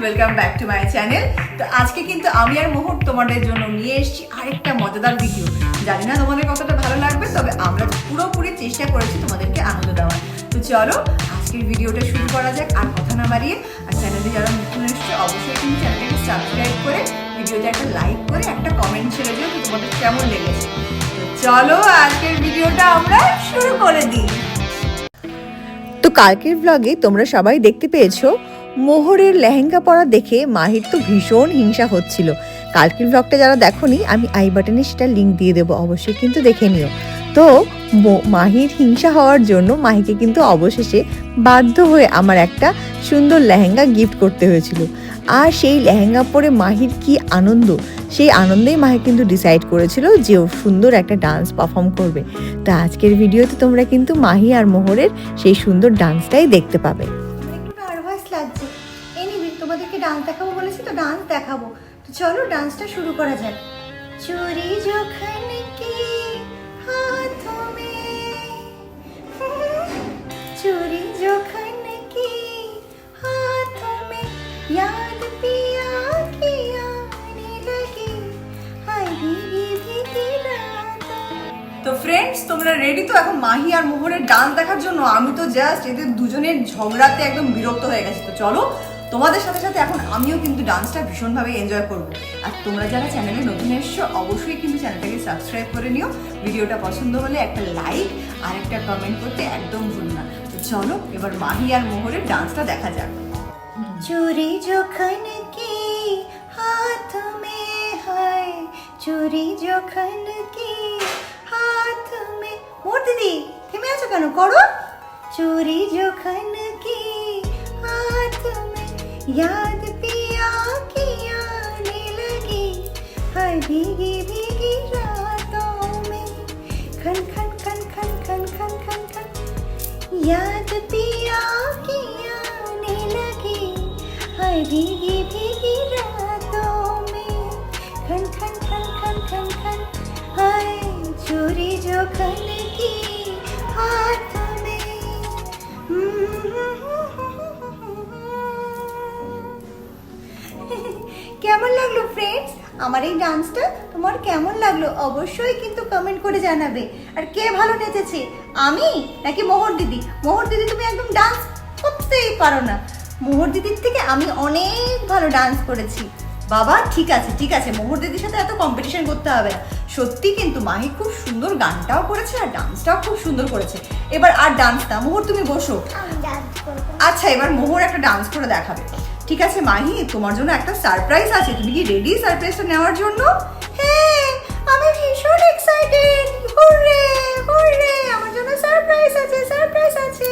Welcome back to my channel. তো আজকে কিন্তু আমি আর মোহর তোমাদের জন্য নিয়ে এসেছি আরেকটা মজাদার ভিডিও। জানি না তোমাদের কতটা ভালো লাগবে, তবে আমরা পুরোপুরি চেষ্টা করেছি তোমাদেরকে আনন্দ দেওয়ার। তো চলো আজকের ভিডিওটা শুরু করা যাক, আর কথা না বাড়িয়ে। আর চ্যানেলে যারা নতুন এসছে অবশ্যই কিন্তু চ্যানেলটাকে সাবস্ক্রাইব করে ভিডিওতে একটা লাইক করে একটা কমেন্ট ছেড়ে দিও তো তোমাদের কেমন লেগেছে। তো চলো আজকের ভিডিওটা আমরা শুরু করে দিই। তো কালকের ব্লগে তোমরা সবাই দেখতে পেয়েছো মোহরের লেহেঙ্গা পরা দেখে মাহির তো ভীষণ হিংসা হচ্ছিল। কালকের ব্লগটা যারা দেখোনি আমি আই বাটনে সেটা লিঙ্ক দিয়ে দেবো, অবশ্যই কিন্তু দেখে নিও। তো মাহির হিংসা হওয়ার জন্য মাহিকে কিন্তু অবশেষে বাধ্য হয়ে আমার একটা সুন্দর লেহেঙ্গা গিফট করতে হয়েছিল। আর সেই লেহেঙ্গা পরে মাহির কি আনন্দ, সেই আনন্দেই মাহি কিন্তু ডিসাইড করেছিল যে ও সুন্দর একটা ডান্স পারফর্ম করবে। তো আজকের ভিডিওতে তোমরা কিন্তু মাহি আর মোহরের সেই সুন্দর ডান্সটাই দেখতে পাবে। একটু নার্ভাস লাগছে। এনিওয়ে তোমাদেরকে ডান্স দেখাবো বলেছি, তো ডান্স দেখাবো। তো চলো ডান্সটা শুরু করা যাক। চুরি যখন কি হাথোं में, चूरी যখন কি हाथों में, याद पिया की आने लगी, हाय भीगी भीगी रातों। তো ফ্রেন্ডস তোমরা রেডি তো এখন মাহি আর মোহরের ডান্স দেখার জন্য? আমি তো জাস্ট এদের দুজনের ঝগড়াতে একদম বিরক্ত হয়ে গেছি। তো চলো তোমাদের সাথে সাথে এখন আমিও কিন্তু ডান্সটা ভীষণভাবে এনজয় করব। আর তোমরা যারা চ্যানেলে নতুন এসছো অবশ্যই কিন্তু চ্যানেলটাকে সাবস্ক্রাইব করে নিও। ভিডিওটা পছন্দ হলে একটা লাইক আর একটা কমেন্ট করতে একদম ভুল না। তো চলো এবার মাহি আর মোহরের ডান্সটা দেখা যাক। चूरी যখন কি हाथ में है, चूरी যখন কি हाथ में। মোর দিদি থেমে আছো কেন, করো। चूरी যখন কি हाथ में, याद पिया की आने लगी, हाय भीगी भीगी रातों में, खन खन खन खन खन खन खन खन, याद पिया की आने लगी, हाय भीगी भीगी रातों में, खन खन खन खन खन खन, हाय चूरी যখন কি हाथ में। কেমন লাগলো ফ্রেন্ডস আমার এই ডান্সটা? তোমার কেমন লাগলো অবশ্যই কিন্তু কমেন্ট করে জানাবে। আর কে ভালো নেচেছে, আমি নাকি মোহর দিদি? মোহর দিদি তুমি একদম ডান্স করতেই পারো না, মোহর দিদির থেকে আমি অনেক ভালো ডান্স করেছি। বাবা ঠিক আছে ঠিক আছে, মোহর দিদির সাথে এত কম্পিটিশন করতে হবে না। সত্যি কিন্তু মাহি খুব সুন্দর গানটাও করেছে আর ডান্সটাও খুব সুন্দর করেছে। এবার আর ডান্স না, মোহর তুমি বসো। আচ্ছা এবার মোহর একটা ডান্স করে দেখাবে। ঠিক আছে মাহি, তোমার জন্য একটা সারপ্রাইজ আছে। তুমি কি রেডি সারপ্রাইজটা নেওয়ার জন্য? হ্যাঁ আমি ভীষণ এক্সাইটেড। হুররে হুররে, আমার জন্য সারপ্রাইজ আছে, সারপ্রাইজ আছে।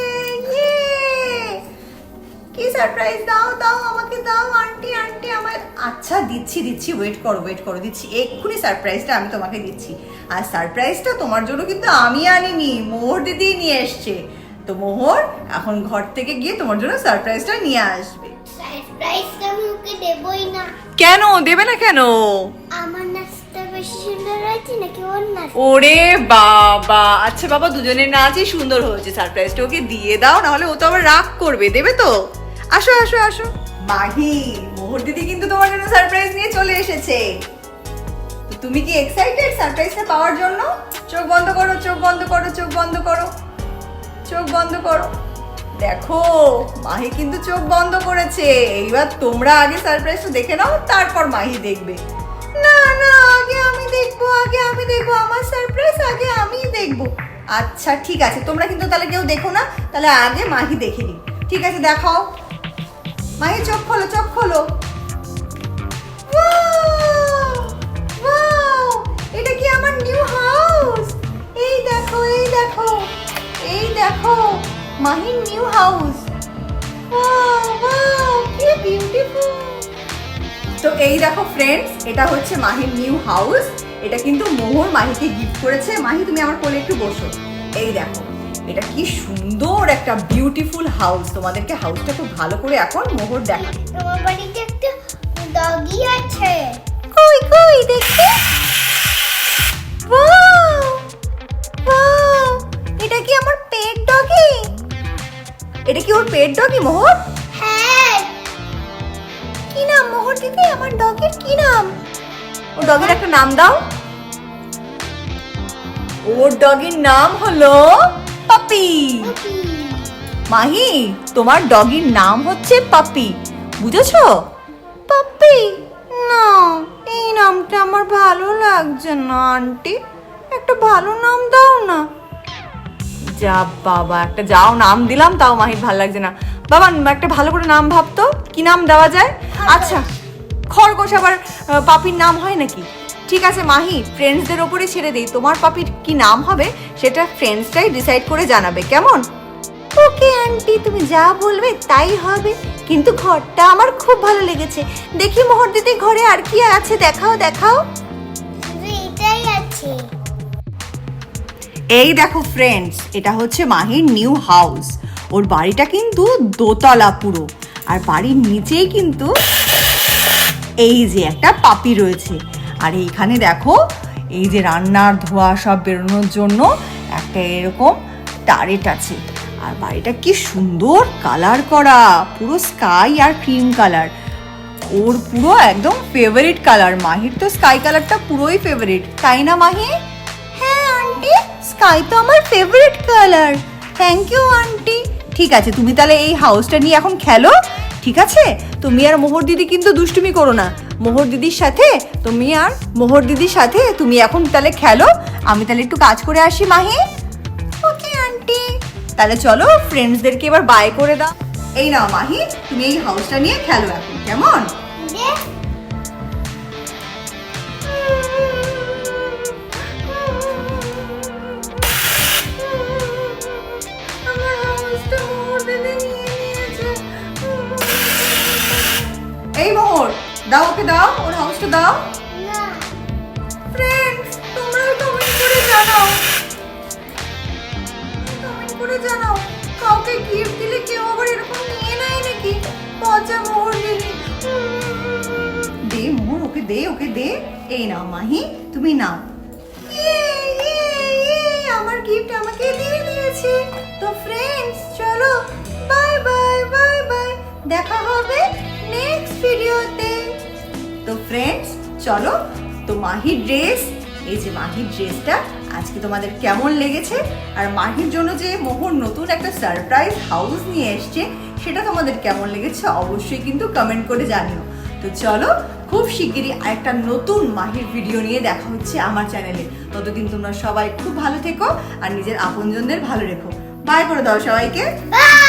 ইয়ে কি সারপ্রাইজ? দাও দাও আমাকে দাও আন্টি আন্টি আমার। আচ্ছা দিচ্ছি দিচ্ছি, ওয়েট করো ওয়েট করো, দিচ্ছি এক্ষুনি সারপ্রাইজটা আমি তোমাকে দিচ্ছি। আর সারপ্রাইজটা তোমার জন্য কিন্তু আমি আনিনি, মোহর দিদি নিয়ে এসছে। তো মোহর এখন ঘর থেকে গিয়ে তোমার জন্য সারপ্রাইজটা নিয়ে আসবে। সারপ্রাইজটা মুখে দেবই না। কেন দেবে না কেন? আমার নাচটা বেশি সুন্দর হয়েছে নাকি ওর নাচ? ওরে বাবা, আচ্ছা বাবা দুজনের নাচই সুন্দর হয়েছে, সারপ্রাইজটা ওকে দিয়ে দাও, নাহলে ও তো আবার রাগ করবে। দেবে তো? আসো আসো আসো। মাহি মোহর দিদি কিন্তু তোমার জন্য সারপ্রাইজ নিয়ে চলে এসেছে। তো তুমি কি এক্সাইটেড সারপ্রাইজটা পাওয়ার জন্য? চোখ বন্ধ করো চোখ বন্ধ করো চোখ বন্ধ করো চোখ বন্ধ করো। দেখো মাহি কিন্তু চোখ বন্ধ করেছে। এইবার তোমরা আগে সারপ্রাইজটা দেখে নাও, তারপর মাহি দেখবে। না না আগে আমি দেখবো, আগে আমি দেখবো, আমার সারপ্রাইজ আগে আমি দেখবো। আচ্ছা ঠিক আছে, তোমরা কিন্তু তাহলে কেউ দেখো না, তাহলে আগে মাহি দেখে নি। ঠিক আছে দেখাও মাহি, চোখ খোলো চোখ খোলো। ওয়াও ওয়াও, এটা কি আমার নিউ হাউস? এই দেখো এই দেখো এই দেখো মাহির নিউ হাউস। ওয়াও ওয়াও কি বিউটিফুল। তো এই দেখো ফ্রেন্ডস, এটা হচ্ছে মাহির নিউ হাউস। এটা কিন্তু মোহর মাহিকে গিফট করেছে। মাহি তুমি আমার কোলে একটু বসো। এই দেখো এটা কি সুন্দর একটা বিউটিফুল হাউস। তোমাদেরকে হাউসটা খুব ভালো করে এখন মোহর দেখাবে। তোমার বাড়িতে একটা ডগি আছে। কই কই দেখি। ওয়াও ওয়াও, এটা কি আমার পেট ডগি? এটা কি ওর পেট ডগি মোহর? হ্যাঁ কি নাম মোহর দিদি, আমার ডগের কি নাম? ও ডগের একটা নাম দাও। ওর ডগের নাম হলো পাপি। মাহি, তোমার ডগির নাম হচ্ছে পাপি, বুঝেছো? পাপ্পি? না, এই নামটা আমার ভালো লাগছে না আন্টি, একটা ভালো নাম দাও না। যা বাবা, একটা যাও নাম দিলাম তাও মাহির ভালো লাগছে না। বাবা একটা ভালো করে নাম ভাবতো, কি নাম দেওয়া যায়? আচ্ছা, খরগোশ আবার পাপির নাম হয় নাকি? ঠিক আছে মাহি, ফ্রেন্ডসদের ওপরে ছেড়ে দিই, তোমার পাপির কি নাম হবে সেটা ফ্রেন্ডসটাই ডিসাইড করে জানাবে, কেমন? ওকে আন্টি, তুমি যা বলবে তাই হবে, কিন্তু ঘরটা আমার খুব ভালো লেগেছে। দেখি মোহর দিদি ঘরে আর কি আছে, দেখাও দেখাও। শুধু এটাই আছে। এই দেখো ফ্রেন্ডস, এটা হচ্ছে মাহির নিউ হাউস। ওর বাড়িটা কিন্তু দোতলা পুরো, আর বাড়ির নিচেই কিন্তু এই যে একটা পাপি রয়েছে। আর এইখানে দেখো, এই যে রান্নার ধোয়া সব বেরোনোর জন্য একটা এরকম টারেট আছে। আর বাড়িটা কি সুন্দর কালার করা, পুরো স্কাই আর ক্রিম কালার। ওর পুরো একদম ফেভারিট কালার। মাহির তো স্কাই কালারটা পুরোই ফেভারিট, তাই না মাহি? হ্যাঁ আন্টি, স্কাই তো আমার favourite colour. Thank you aunty. ঠিক আছে, তুমি তাহলে এই হাউসটা নিয়ে এখন খেলো, ঠিক আছে? তুমি আর মোহর দিদি কিন্তু দুষ্টুমি করো না। মোহর দিদির সাথে তুমি এখন তাহলে খেলো। আমি তাহলে একটু কাজ করে আসি মাহি। Okay aunty. তাহলে চলো, ফ্রেন্ডসদেরকে এবার বাই করে দাও। এই নাও মাহি, তুমি এই হাউসটা নিয়ে খেলো এখন, কেমন? দে। আমার হাউসটা মোহর দিদি নিয়ে নিয়েছে। এই মোহর, দাও ওকে, দাও ওর হাউসটা দাও। না। ফ্রেন্ডস, তোমরা কমেন্ট করে জানাও, কমেন্ট করে জানাও, কাউকে গিফট দিলে কেউ আবার এরকম নিয়ে নেয় নাকি? পচা মোহর দিদি। দে মোহর, ওকে দে। এই নাও মাহি, তুমি নাও। ইয়ে, আমার গিফট আমাকে দিয়ে দিয়েছে। তো ফ্রেন্ডস, চলো বাই বাই বাই বাই, দেখা হবে নেক্সট ভিডিওতে। তো ফ্রেন্ডস চলো, তো মাহির ড্রেস, এই যে মাহির ড্রেসটা আজকে তোমাদের কেমন লেগেছে, আর মাহির জন্য যে মোহর নতুন একটা সারপ্রাইজ হাউস নিয়ে এসছে সেটা তোমাদের কেমন লেগেছে অবশ্যই কিন্তু কমেন্ট করে জানিও। তো চলো, খুব শিগগিরই আরেকটা নতুন মাহির ভিডিও নিয়ে দেখা হচ্ছে আমার চ্যানেলে। ততদিন তোমরা সবাই খুব ভালো থেকো আর নিজের আপনজনদের ভালো রেখো। বাই করে দাও সবাইকে। বাই।